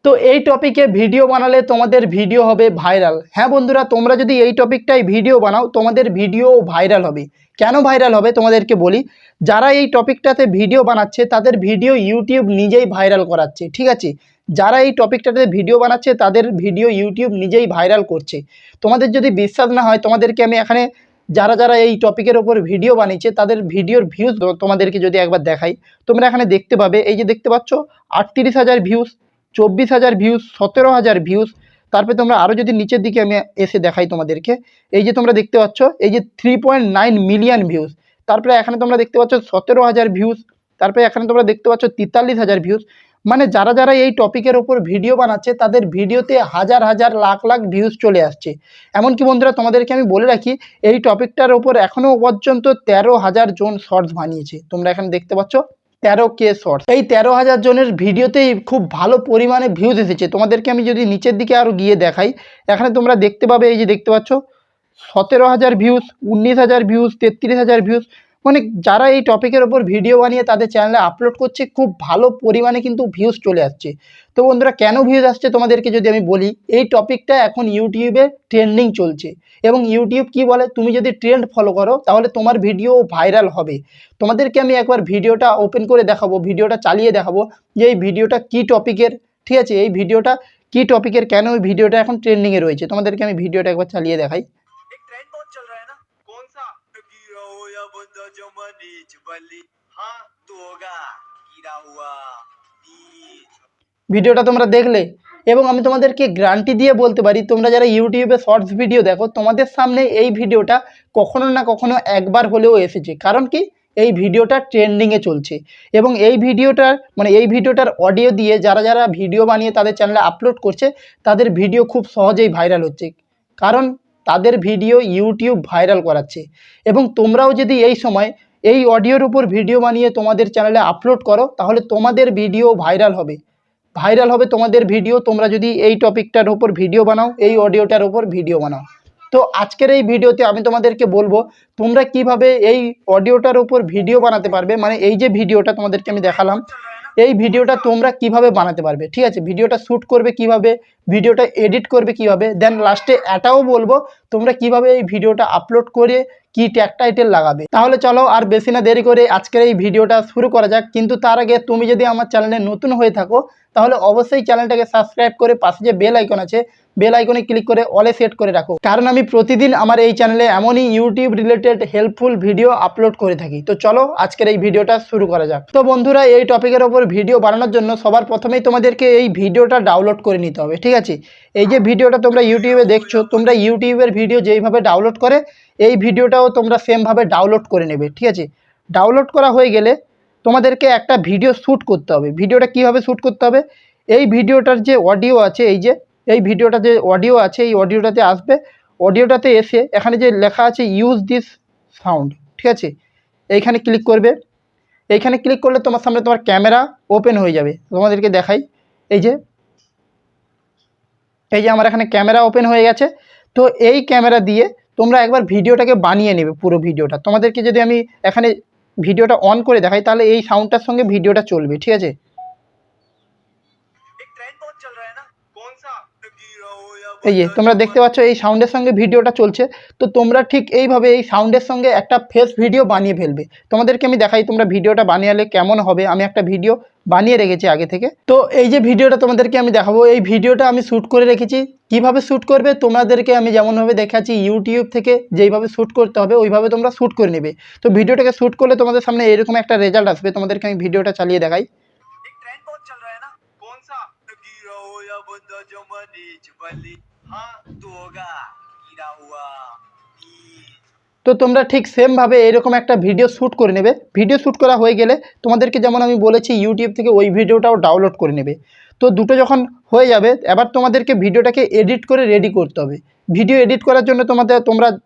তো এই টপিকে ভিডিও বানালে তোমাদের ভিডিও হবে ভাইরাল। হ্যাঁ বন্ধুরা, তোমরা যদি এই টপিকটাই ভিডিও বানাও তোমাদের ভিডিও ভাইরাল হবে। কেন ভাইরাল হবে তোমাদেরকে বলি। যারা এই টপিকটাতে ভিডিও বানাচ্ছে তাদের ভিডিও ইউটিউব নিজেই ভাইরাল করাচ্ছে, ঠিক আছে। যারা এই টপিকটাতে ভিডিও বানাচ্ছে তাদের ভিডিও ইউটিউব নিজেই ভাইরাল করছে। তোমাদের যদি বিশ্বাস না হয় তোমাদেরকে আমি এখানে যারা যারা এই টপিকের ওপর ভিডিও বানিয়েছে তাদের ভিডিওর ভিউজ তোমাদেরকে যদি একবার দেখাই, তোমরা এখানে দেখতে পাবে, এই যে দেখতে পাচ্ছ 38,000 ভিউজ, 24,000 ভিউজ, 17,000 ভিউজ। তারপরে তোমরা আরও যদি নিচের দিকে আমি এসে দেখাই তোমাদেরকে, এই যে তোমরা দেখতে পাচ্ছ এই যে 3.9 মিলিয়ন ভিউজ। তারপরে এখানে তোমরা দেখতে পাচ্ছ 17,000 ভিউজ। তারপরে এখানে তোমরা দেখতে পাচ্ছ 43,000 ভিউজ। মানে যারা যারা এই টপিকের ওপর ভিডিও বানাচ্ছে তাদের ভিডিওতে হাজার হাজার লাখ লাখ ভিউজ চলে আসছে। এমনকি বন্ধুরা তোমাদেরকে আমি বলে রাখি, এই টপিকটার ওপর এখনও পর্যন্ত 13,000 জন শর্টস বানিয়েছে। তোমরা এখানে দেখতে পাচ্ছ 13K শর্টস। এই 13,000 জনের ভিডিওতেই খুব ভালো পরিমাণে ভিউজ এসেছে। তোমাদেরকে আমি যদি নিচের দিকে আরও গিয়ে দেখাই, এখানে তোমরা দেখতে পাবে, এই যে দেখতে পাচ্ছ 17,000 ভিউজ, 19,000 ভিউজ, 33,000 ভিউজ। মানে যারা এই টপিকের ওপর ভিডিও বানিয়ে তাদের চ্যানেলে আপলোড করছে খুব ভালো পরিমাণে কিন্তু ভিউজ চলে আসছে। তো বন্ধুরা কেন ভিউজ আসছে তোমাদেরকে যদি আমি বলি, এই টপিকটা এখন ইউটিউবে ট্রেন্ডিং চলছে এবং ইউটিউব কি বলে, তুমি যদি ট্রেন্ড ফলো করো তাহলে তোমার ভিডিও ভাইরাল হবে। তোমাদেরকে আমি একবার ভিডিওটা ওপেন করে দেখাবো, ভিডিওটা চালিয়ে দেখাবো যে এই ভিডিওটা কী টপিকের, ঠিক আছে। এই ভিডিওটা কী টপিকের, কেন এই ভিডিওটা এখন ট্রেন্ডিংয়ে রয়েছে, তোমাদেরকে আমি ভিডিওটা একবার চালিয়ে দেখাই। ভিডিওটা তোমরা দেখলে এবং আমি তোমাদেরকে গ্যারান্টি দিয়ে বলতে পারি, তোমরা যারা ইউটিউবে শর্টস ভিডিও দেখো তোমাদের সামনে এই ভিডিওটা কখনো না কখনো একবার হলেও এসেছে। কারণ কি, এই ভিডিওটা ট্রেন্ডিংয়ে চলছে এবং এই ভিডিওটার অডিও দিয়ে যারা যারা ভিডিও বানিয়ে তাদের চ্যানেলে আপলোড করছে তাদের ভিডিও খুব সহজেই ভাইরাল হচ্ছে। কারণ তাদের ভিডিও ইউটিউব ভাইরাল করাচ্ছে। এবং তোমরাও যদি এই সময় এই অডিওর উপর ভিডিও বানিয়ে তোমাদের চ্যানেলে আপলোড করো তাহলে তোমাদের ভিডিও ভাইরাল হবে তোমাদের ভিডিও। তোমরা যদি এই টপিকটার উপর ভিডিও বানাও, এই অডিওটার উপর ভিডিও বানাও। তো আজকের এই ভিডিওতে আমি তোমাদেরকে বলবো তোমরা কিভাবে এই অডিওটার উপর ভিডিও বানাতে পারবে। মানে এই যে ভিডিওটা তোমাদেরকে আমি দেখালাম, এই ভিডিওটা তোমরা কিভাবে বানাতে পারবে, ঠিক আছে। ভিডিওটা শ্যুট করবে কিভাবে, ভিডিওটা এডিট করবে কিভাবে, দেন লাস্টে এটাও বলবো তোমরা কিভাবে এই ভিডিওটা আপলোড করে কি ট্যাগ টাইটেল লাগাবে। তাহলে চলো আর বেশি না দেরি করে আজকের এই ভিডিওটা শুরু করা যাক। কিন্তু তার আগে তুমি যদি আমার চ্যানেলে নতুন হয়ে থাকো তাহলে অবশ্যই চ্যানেলটাকে সাবস্ক্রাইব করে পাশে যে বেল আইকন আছে বেল আইকনে ক্লিক করে অলে সেট করে রাখো। কারণ আমি প্রতিদিন আমার এই চ্যানেলে এমনই YouTube related helpful video upload করে থাকি। তো চলো আজকের এই ভিডিওটা শুরু করা যাক। তো বন্ধুরা, এই টপিকের ওপর ভিডিও বানানোর জন্য সবার প্রথমেই তোমাদেরকে এই ভিডিওটা ডাউনলোড করে নিতে হবে, ঠিক আছে। এই যে ভিডিওটা তোমরা ইউটিউবে দেখছো, তোমরা ইউটিউবের ভিডিও যেইভাবে ডাউনলোড করে এই ভিডিওটাও তোমরা সেমভাবে ডাউনলোড করে নেবে, ঠিক আছে। ডাউনলোড করা হয়ে গেলে তোমাদেরকে একটা ভিডিও শ্যুট করতে হবে। ভিডিওটা কীভাবে শ্যুট করতে হবে, এই ভিডিওটার যে অডিও আছে, এই ভিডিওটা যে অডিও আছে এই অডিওটাতে আসবে। অডিওটাতে এসে এখানে যে লেখা আছে ইউজ দিস সাউন্ড, ঠিক আছে, এইখানে ক্লিক করবে। এইখানে ক্লিক করলে তোমার সামনে তোমার ক্যামেরা ওপেন হয়ে যাবে। তোমাদেরকে দেখাই, এই যে আমার এখানে ক্যামেরা ওপেন হয়ে গেছে। তো এই ক্যামেরা দিয়ে তোমরা একবার ভিডিওটাকে বানিয়ে নেবে, পুরো ভিডিওটা। তোমাদেরকে যদি আমি এখানে ভিডিওটা অন করে দেখাই তাহলে এই সাউন্ডটার সঙ্গে ভিডিওটা চলবে, ঠিক আছে। এই যে তোমরা দেখতে পাচ্ছ এই সাউন্ডের সঙ্গে ভিডিওটা চলছে। তো তোমরা ঠিক এইভাবে এই সাউন্ডের সঙ্গে একটা ফেস ভিডিও বানিয়ে ফেলবে। তোমাদেরকে আমি দেখাই তোমরা ভিডিওটা বানিয়ে কেমন হবে। আমি একটা ভিডিও বানিয়ে রেখেছি আগে থেকে। তো এই যে ভিডিওটা তোমাদেরকে আমি দেখাবো, এই ভিডিওটা আমি শ্যুট করে রেখেছি। কিভাবে শ্যুট করবে তোমাদেরকে আমি যেমনভাবে দেখাচ্ছি ইউটিউব থেকে যেইভাবে শ্যুট করতে হবে ওইভাবে তোমরা শ্যুট করে নেবে। তো ভিডিওটাকে শ্যুট করলে তোমাদের সামনে এরকম একটা রেজাল্ট আসবে। তোমাদেরকে আমি ভিডিওটা চালিয়ে দেখাই। তো তোমরা ঠিক সেমভাবে এরকম একটা ভিডিও শ্যুট করে নেবে। ভিডিও শ্যুট করা হয়ে গেলে তোমাদেরকে যেমন আমি বলেছি ইউটিউব থেকে ওই ভিডিওটাও ডাউনলোড করে নেবে। তো দুটো যখন হয়ে যাবে এবার তোমাদেরকে ভিডিওটাকে এডিট করে রেডি করতে হবে। ভিডিও এডিট করার জন্য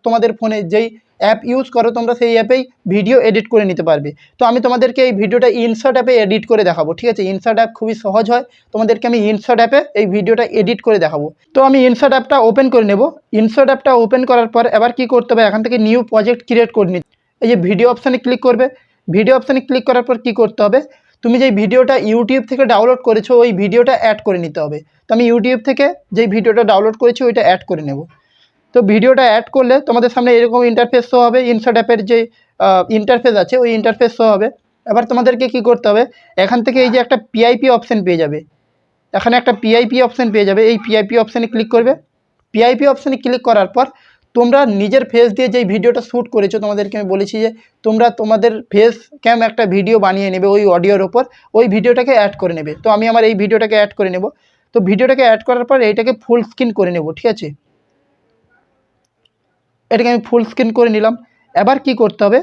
তোমাদের ফোনে যেই অ্যাপ ইউজ করো তোমরা সেই অ্যাপেই ভিডিও এডিট করে নিতে পারবে। তো আমি তোমাদেরকে এই ভিডিওটা ইনসার্ট অ্যাপে এডিট করে দেখাবো, ঠিক আছে। ইনসার্ট অ্যাপ খুবই সহজ হয়, তোমাদেরকে আমি ইনসার্ট অ্যাপে এই ভিডিওটা এডিট করে দেখাবো। তো আমি ইনসার্ট অ্যাপটা ওপেন করে নেব। ইনসার্ট অ্যাপটা ওপেন করার পর এবার কি করতে হবে, এখান থেকে নিউ প্রজেক্ট ক্রিয়েট করে নিতে। এই যে ভিডিও অপশানে ক্লিক করবে। ভিডিও অপশানে ক্লিক করার পর কি করতে হবে, তুমি যেই ভিডিওটা ইউটিউব থেকে ডাউনলোড করেছো ওই ভিডিওটা অ্যাড করে নিতে হবে। তো আমি ইউটিউব থেকে যেই ভিডিওটা ডাউনলোড করেছি ওইটা অ্যাড করে নেব। তো ভিডিওটা অ্যাড করলে তোমাদের সামনে এরকম ইন্টারফেস শো হবে। ইনসার্ট অ্যাপের যে ইন্টারফেস আছে ওই ইন্টারফেস শো হবে। এবার তোমাদেরকে কি করতে হবে, এখান থেকে এই যে একটা পিআইপি অপশান পেয়ে যাবে, এখানে একটা পিআইপি অপশান পেয়ে যাবে। এই পিআইপি অপশানে ক্লিক করবে। পিআইপি অপশানে ক্লিক করার পর তোমরা নিজের ফেস দিয়ে যেই ভিডিওটা শ্যুট করেছো, তোমাদেরকে আমি বলেছি যে তোমরা তোমাদের ফেস ক্যাম একটা ভিডিও বানিয়ে নেবে ওই অডিওর ওপর, ওই ভিডিওটাকে অ্যাড করে নেবে। তো আমি আমার এই ভিডিওটাকে অ্যাড করে নেব। তো ভিডিওটাকে অ্যাড করার পর এইটাকে ফুল স্ক্রিন করে নেব, ঠিক আছে। এটাকে আমি ফুল স্ক্রিন করে নিলাম। এবার কি করতে হবে,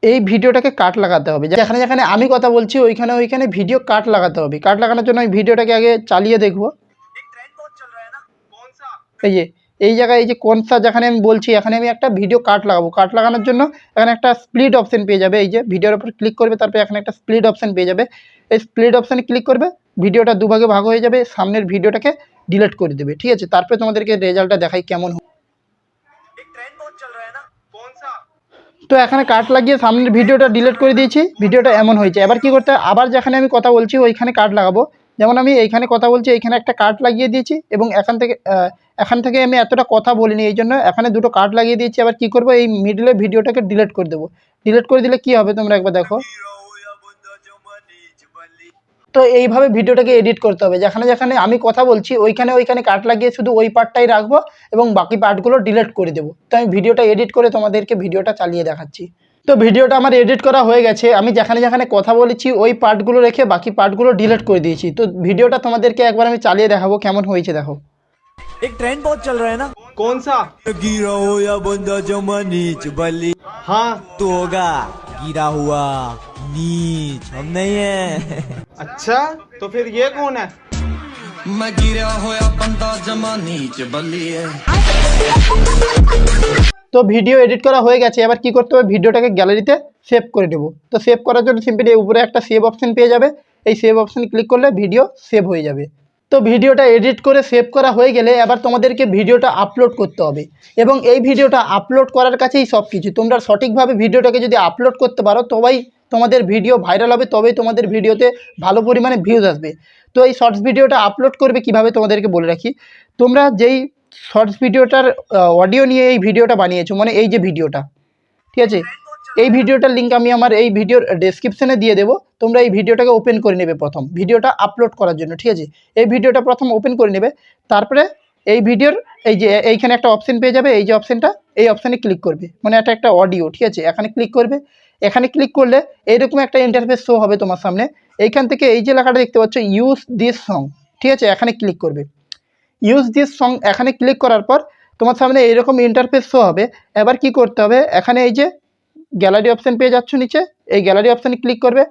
এই ভিডিওটাকে কাট লাগাতে হবে। যেখানে যেখানে আমি কথা বলছি ওইখানে ভিডিও কাট লাগাতে হবে। কাট লাগানোর জন্য আমি ভিডিওটাকে আগে চালিয়ে দেখব। এই জায়গায় এই যে কোনসা যেখানে আমি বলছি এখানে আমি একটা ভিডিও কাট লাগাবো। কাট লাগানোর জন্য এখানে একটা স্প্লিট অপশান পেয়ে যাবে। এই যে ভিডিওর উপর ক্লিক করবে, তারপরে এখানে একটা স্প্লিট অপশান পেয়ে যাবে। এই স্প্লিট অপশানে ক্লিক করবে, ভিডিওটা দুভাগে ভাগ হয়ে যাবে, সামনের ভিডিওটাকে ডিলিট করে দেবে, ঠিক আছে। তারপরে তোমাদেরকে রেজাল্টটা দেখাই কেমন। তো এখানে কাট লাগিয়ে সামনের ভিডিওটা ডিলিট করে দিয়েছি, ভিডিওটা এমন হয়েছে। এবার কি করতে হবে, আবার যেখানে আমি কথা বলছি ওইখানে কাট লাগাবো। যেমন আমি এইখানে কথা বলছি, এইখানে একটা কাট লাগিয়ে দিয়েছি এবং এখান থেকে আমি এতটা কথা বলিনি, এই জন্য এখানে দুটো কাট লাগিয়ে দিয়েছি। আবার কি করব, এই মিডলে ভিডিওটাকে ডিলিট করে দেবো। ডিলিট করে দিলে কি হবে তোমরা একবার দেখো। তো এইভাবে ভিডিওটাকে এডিট করতে হবে। যেখানে যেখানে আমি কথা বলছি ওইখানে কাট লাগিয়ে শুধু ওই পার্টটাই রাখবো এবং বাকি পার্টগুলো ডিলিট করে দেবো। তো আমি ভিডিওটা এডিট করে তোমাদেরকে ভিডিওটা চালিয়ে দেখাচ্ছি। তো ভিডিওটা আমার এডিট করা হয়ে গেছে। আমি যেখানে যেখানে কথা বলেছি ওই পার্টগুলো রেখে বাকি পার্টগুলো ডিলিট করে দিয়েছি। তো ভিডিওটা তোমাদেরকে একবার আমি চালিয়ে দেখাবো কেমন হয়েছে, দেখো। एक ट्रेंड बहुत चल रहा है ना। कौन सा? गिरा हो या बंदा जमा नीच बली। हाँ तो होगा गिरा हुआ नीच, हम नहीं है। अच्छा, तो फिर ये कौन है? मैं गिरा होया बंदा जमा नीच बली है। তো ভিডিও এডিট করা হয়ে গেছে। এবার কি করতে হবে, ভিডিওটাকে গ্যালারিতে সেভ করে নেব। তো সেভ করার জন্য সিম্পলি উপরে একটা সেভ অপশন পেয়ে যাবে। এই সেভ অপশানে ক্লিক করলে ভিডিও সেভ হয়ে যাবে। তো ভিডিওটা এডিট করে সেভ করা হয়ে গেলে এবার তোমাদেরকে ভিডিওটা আপলোড করতে হবে এবং এই ভিডিওটা আপলোড করার কাছেই সব কিছু। তোমরা সঠিকভাবে ভিডিওটাকে যদি আপলোড করতে পারো তবেই তোমাদের ভিডিও ভাইরাল হবে, তবেই তোমাদের ভিডিওতে ভালো পরিমাণে ভিউজ আসবে। তো এই শর্টস ভিডিওটা আপলোড করবে কিভাবে তোমাদেরকে বলে রাখি। তোমরা যেই শর্টস ভিডিওটার অডিও নিয়ে এই ভিডিওটা বানিয়েছো, মানে এই যে ভিডিওটা, ঠিক আছে, এই ভিডিওটার লিঙ্ক আমি আমার এই ভিডিওর ডেসক্রিপশনে দিয়ে দেবো। তোমরা এই ভিডিওটাকে ওপেন করে নেবে প্রথম, ভিডিওটা আপলোড করার জন্য, ঠিক আছে। এই ভিডিওটা প্রথম ওপেন করে নেবে। তারপরে এই ভিডিওর এই যে এইখানে একটা অপশান পেয়ে যাবে, এই যে অপশানটা, এই অপশানে ক্লিক করবে, মানে একটা অডিও, ঠিক আছে। এখানে ক্লিক করবে। এখানে ক্লিক করলে এইরকম একটা ইন্টারফেস শো হবে তোমার সামনে। এইখান থেকে এই যে লেখাটা দেখতে পাচ্ছ ইউজ দিস সং, ঠিক আছে, এখানে ক্লিক করবে। ইউজ দিস সং এখানে ক্লিক করার পর তোমার সামনে এইরকম ইন্টারফেস শো হবে। এবার কি করতে হবে, এখানে এই যে গ্যালারি অপশান পেয়ে যাচ্ছ নিচে, এই গ্যালারি অপশানে ক্লিক করবে।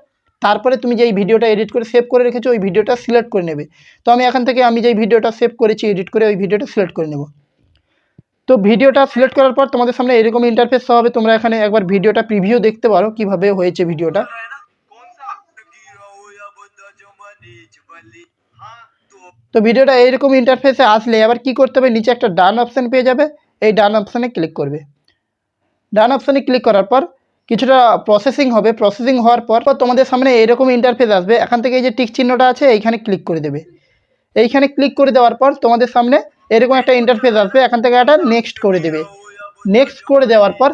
তারপরে তুমি যে এই ভিডিওটা এডিট করে সেভ করে রেখেছো ওই ভিডিওটা সিলেক্ট করে নেবে। তো আমি এখান থেকে আমি যেই ভিডিওটা সেভ করেছি এডিট করে ওই ভিডিওটা সিলেক্ট করে নেব। তো ভিডিওটা সিলেক্ট করার পর তোমাদের সামনে এরকম ইন্টারফেস শো হবে। তোমরা এখানে একবার ভিডিওটা প্রিভিউ দেখতে পারো কিভাবে হয়েছে ভিডিওটা। তো ভিডিওটা এইরকম ইন্টারফেসে আসলে এবার কি করতে হবে, নিচে একটা ডান অপশান পেয়ে যাবে, এই ডান অপশানে ক্লিক করবে। ডান অপশানে ক্লিক করার পর কিছুটা প্রসেসিং হবে। প্রসেসিং হওয়ার পর তোমাদের সামনে এরকম ইন্টারফেস আসবে। এখান থেকে এই যে টিক চিহ্নটা আছে এইখানে ক্লিক করে দেবে। এইখানে ক্লিক করে দেওয়ার পর তোমাদের সামনে এরকম একটা ইন্টারফেস আসবে। এখান থেকে একটা নেক্সট করে দেবে। নেক্সট করে দেওয়ার পর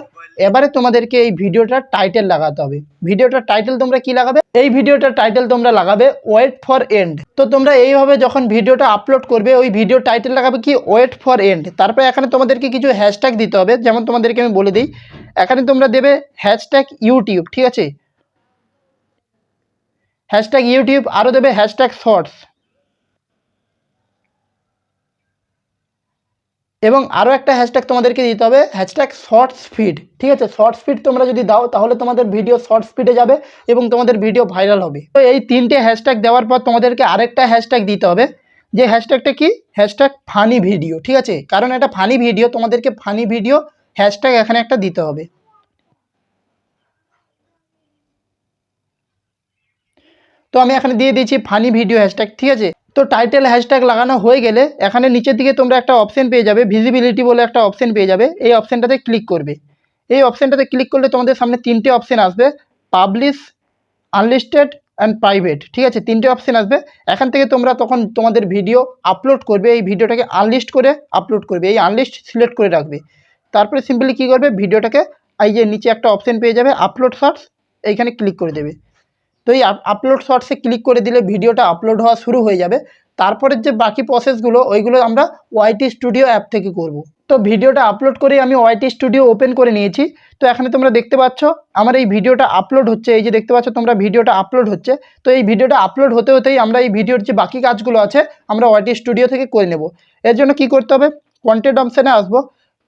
এবারে তোমাদেরকে এই ভিডিওটার টাইটেল লাগাতে হবে। ভিডিওটার টাইটেল তোমরা কি লাগাবে, এই ভিডিওটার টাইটেল তোমরা লাগাবে ওয়েট ফর এন্ড। তো তোমরা এইভাবে যখন ভিডিওটা আপলোড করবে ওই ভিডিও টাইটেল লাগাবে কি ওয়েট ফর এন্ড। তারপরে এখানে তোমাদেরকে কিছু হ্যাশট্যাগ দিতে হবে। যেমন তোমাদেরকে আমি বলে দিই, এখানে তোমরা দেবে হ্যাশট্যাগ ইউটিউব, ঠিক আছে, হ্যাশট্যাগ ইউটিউব, আরও দেবে হ্যাশট্যাগ শর্টস এবং আরও একটা হ্যাশট্যাগ তোমাদেরকে দিতে হবে হ্যাশট্যাগ শর্টস ফিড, ঠিক আছে। শর্টস ফিড তোমরা যদি দাও তাহলে তোমাদের ভিডিও শর্টস ফিডে যাবে এবং তোমাদের ভিডিও ভাইরাল হবে। তো এই তিনটে হ্যাশট্যাগ দেওয়ার পর তোমাদেরকে আরেকটা হ্যাশট্যাগ দিতে হবে, যে হ্যাশট্যাগটা কি, হ্যাশট্যাগ ফানি ভিডিও, ঠিক আছে, কারণ এটা ফানি ভিডিও, তোমাদেরকে ফানি ভিডিও হ্যাশট্যাগ এখানে একটা দিতে হবে। তো আমি এখানে দিয়ে দিয়েছি ফানি ভিডিও হ্যাশট্যাগ, ঠিক আছে। তো টাইটেল হ্যাশট্যাগ লাগানো হয়ে গেলে এখানে নিচের দিকে তোমরা একটা অপশন পেয়ে যাবে, ভিজিবিলিটি বলে একটা অপশন পেয়ে যাবে। এই অপশনটাতে ক্লিক করবে। এই অপশনটাতে ক্লিক করলে তোমাদের সামনে তিনটে অপশন আসবে, পাবলিশ, আনলিস্টেড অ্যান্ড প্রাইভেট, ঠিক আছে, তিনটে অপশান আসবে। এখান থেকে তোমরা তখন তোমাদের ভিডিও আপলোড করবে, এই ভিডিওটাকে আনলিস্ট করে আপলোড করবে, এই আনলিস্ট সিলেক্ট করে রাখবে। তারপরে সিম্পলি কী করবে, ভিডিওটাকে এই যে নিচে একটা অপশান পেয়ে যাবে আপলোড শর্টস, এইখানে ক্লিক করে দেবে। তো এই আপলোড শর্টসে ক্লিক করে দিলে ভিডিওটা আপলোড হওয়া শুরু হয়ে যাবে। তারপরের যে বাকি প্রসেসগুলো ওইগুলো আমরা ওয়াইটি স্টুডিও অ্যাপ থেকে করব। তো ভিডিওটা আপলোড করে আমি ওয়াইটি স্টুডিও ওপেন করে নিয়েছি। তো এখানে তোমরা দেখতে পাচ্ছ আমার এই ভিডিওটা আপলোড হচ্ছে, এই যে দেখতে পাচ্ছ তোমরা ভিডিওটা আপলোড হচ্ছে। তো এই ভিডিওটা আপলোড হতে হতেই আমরা এই ভিডিওর যে বাকি কাজগুলো আছে আমরা ওয়াইটি স্টুডিও থেকে করে নেব। এর জন্য কি করতে হবে, কন্টেন্ট অপশানে আসবো।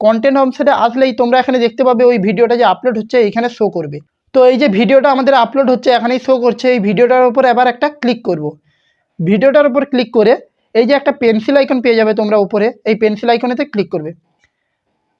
কন্টেন্ট অপশানে আসলেই তোমরা এখানে দেখতে পাবে ওই ভিডিওটা যে আপলোড হচ্ছে এইখানে শো করবে। তো এই যে ভিডিওটা আমাদের আপলোড হচ্ছে এখানেই শো করছে, এই ভিডিওটার উপর এবার একটা ক্লিক করব। ভিডিওটার উপর ক্লিক করে এই যে একটা পেন্সিল আইকন পেয়ে যাবে তোমরা উপরে, এই পেন্সিল আইকনেতে ক্লিক করবে।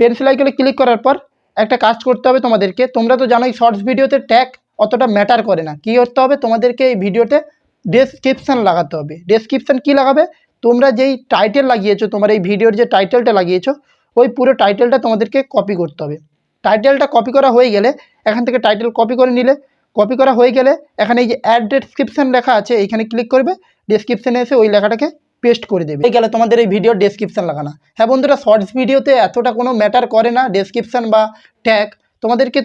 পেন্সিল আইকনে ক্লিক করার পর একটা কাজ করতে হবে তোমাদেরকে। তোমরা তো জানোই শর্টস ভিডিওতে ট্যাগ অতটা ম্যাটার করে না। কী করতে হবে তোমাদেরকে, এই ভিডিওতে ডেসক্রিপশান লাগাতে হবে। ডেসক্রিপশান কী লাগাবে, তোমরা যেই টাইটেল লাগিয়েছো, তোমার এই ভিডিওর যে টাইটেলটা লাগিয়েছো ওই পুরো টাইটেলটা তোমাদেরকে কপি করতে হবে। টাইটেলটা কপি করা হয়ে গেলে এখান থেকে টাইটেল কপি করে নিলে, কপি করা হয়ে গেলে এখানে এই যে অ্যাড ডেসক্রিপশান লেখা আছে এইখানে ক্লিক করবে। ডেসক্রিপশানে এসে ওই লেখাটাকে পেস্ট করে দেবে, হয়ে গেলে তোমাদের এই ভিডিওর ডেসক্রিপশান লাগানো। হ্যাঁ বন্ধুরা, শর্টস ভিডিওতে এতটা কোনো ম্যাটার করে না ডেসক্রিপশান বা ট্যাগ। তোমাদেরকে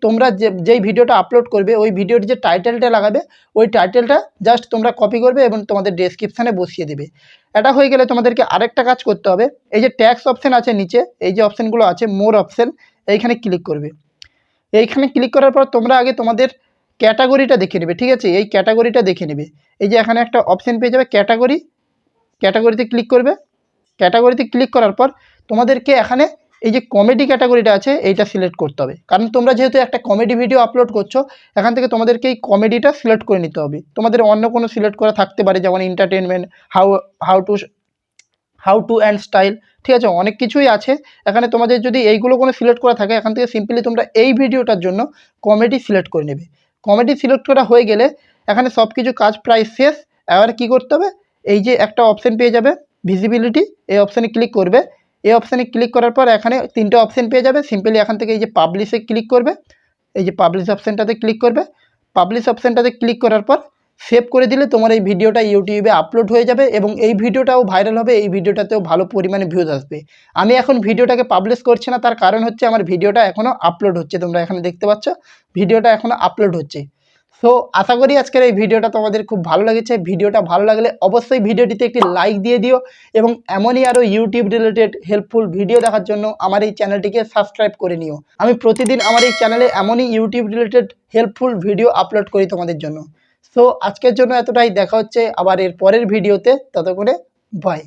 তোমরা যেই ভিডিওটা আপলোড করবে ওই ভিডিওর যে টাইটেলটা লাগাবে ওই টাইটেলটা জাস্ট তোমরা কপি করবে এবং তোমাদের ডেসক্রিপশানে বসিয়ে দেবে। এটা হয়ে গেলে তোমাদেরকে আরেকটা কাজ করতে হবে। এই যে ট্যাক্স অপশান আছে নিচে, এই যে অপশানগুলো আছে মোর অপশান, এইখানে ক্লিক করবে। এইখানে ক্লিক করার পর তোমরা আগে তোমাদের ক্যাটাগরিটা দেখে নেবে, ঠিক আছে, এই ক্যাটাগরিটা দেখে নেবে। এই যে এখানে একটা অপশান পেয়ে যাবে ক্যাটাগরি, ক্যাটাগরিতে ক্লিক করবে। ক্যাটাগরিতে ক্লিক করার পর তোমাদেরকে এখানে এই যে কমেডি ক্যাটাগরিটা আছে এইটা সিলেক্ট করতে হবে, কারণ তোমরা যেহেতু একটা কমেডি ভিডিও আপলোড করছো এখান থেকে তোমাদেরকে এই কমেডিটা সিলেক্ট করে নিতে হবে। তোমাদের অন্য কোনো সিলেক্ট করা থাকতে পারে, যেমন entertainment, how to and style, ঠিক আছে, অনেক কিছুই আছে এখানে। তোমাদের যদি এইগুলো কোনো সিলেক্ট করা থাকে এখান থেকে সিম্পলি তোমরা এই ভিডিওটার জন্য কমেডি সিলেক্ট করে নেবে। কমেডি সিলেক্ট করা হয়ে গেলে এখানে সব কিছু কাজ প্রায় শেষ। এবার কী করতে হবে, এই যে একটা অপশান পেয়ে যাবে ভিজিবিলিটি, এই অপশানে ক্লিক করবে। এই অপশানে ক্লিক করার পর এখানে তিনটে অপশান পেয়ে যাবে। সিম্পলি এখান থেকে এই যে পাবলিশে ক্লিক করবে, এই যে পাবলিশ অপশানটাতে ক্লিক করবে। পাবলিশ অপশানটাতে ক্লিক করার পর সেভ করে দিলে তোমার এই ভিডিওটা ইউটিউবে আপলোড হয়ে যাবে এবং এই ভিডিওটাও ভাইরাল হবে, এই ভিডিওটাতেও ভালো পরিমাণে ভিউজ আসবে। আমি এখন ভিডিওটাকে পাবলিশ করছি না, তার কারণ হচ্ছে আমার ভিডিওটা এখনও আপলোড হচ্ছে। তোমরা এখানে দেখতে পাচ্ছ ভিডিওটা এখনও আপলোড হচ্ছে। সো আশা করি আজকের এই ভিডিওটা তোমাদের খুব ভালো লেগেছে। ভিডিওটা ভালো লাগলে অবশ্যই ভিডিওটিতে একটি লাইক দিয়ে দিও এবং এমনই আরও ইউটিউব রিলেটেড হেল্পফুল ভিডিও দেখার জন্য আমার এই চ্যানেলটিকে সাবস্ক্রাইব করে নিও। আমি প্রতিদিন আমার এই চ্যানেলে এমনই YouTube related helpful video upload করি তোমাদের জন্য। সো আজকের জন্য এতটাই, দেখা হচ্ছে আবার এর পরের ভিডিওতে, ততক্ষণে বাই।